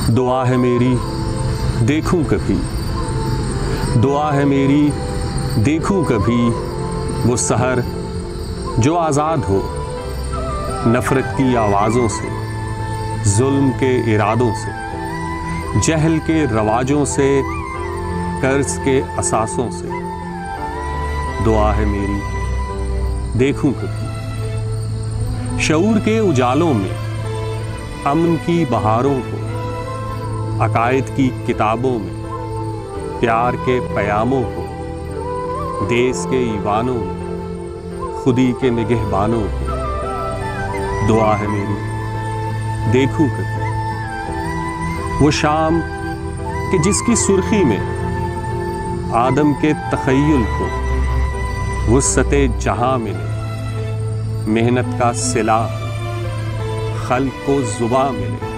دعا ہے میری دیکھوں کبھی، دعا ہے میری دیکھوں کبھی وہ سحر جو آزاد ہو نفرت کی آوازوں سے، ظلم کے ارادوں سے، جہل کے رواجوں سے، قرض کے اثاثوں سے۔ دعا ہے میری دیکھوں کبھی شعور کے اجالوں میں امن کی بہاروں کو، عقائد کی کتابوں میں پیار کے پیاموں کو، دیس کے ایوانوں میں خودی کے نگہبانوں کو۔ دعا ہے میری دیکھوں کبھی وہ شام کہ جس کی سرخی میں آدم کے تخیل کو وسعت جہاں ملے، محنت کا صلہ خلق کو زباں ملے۔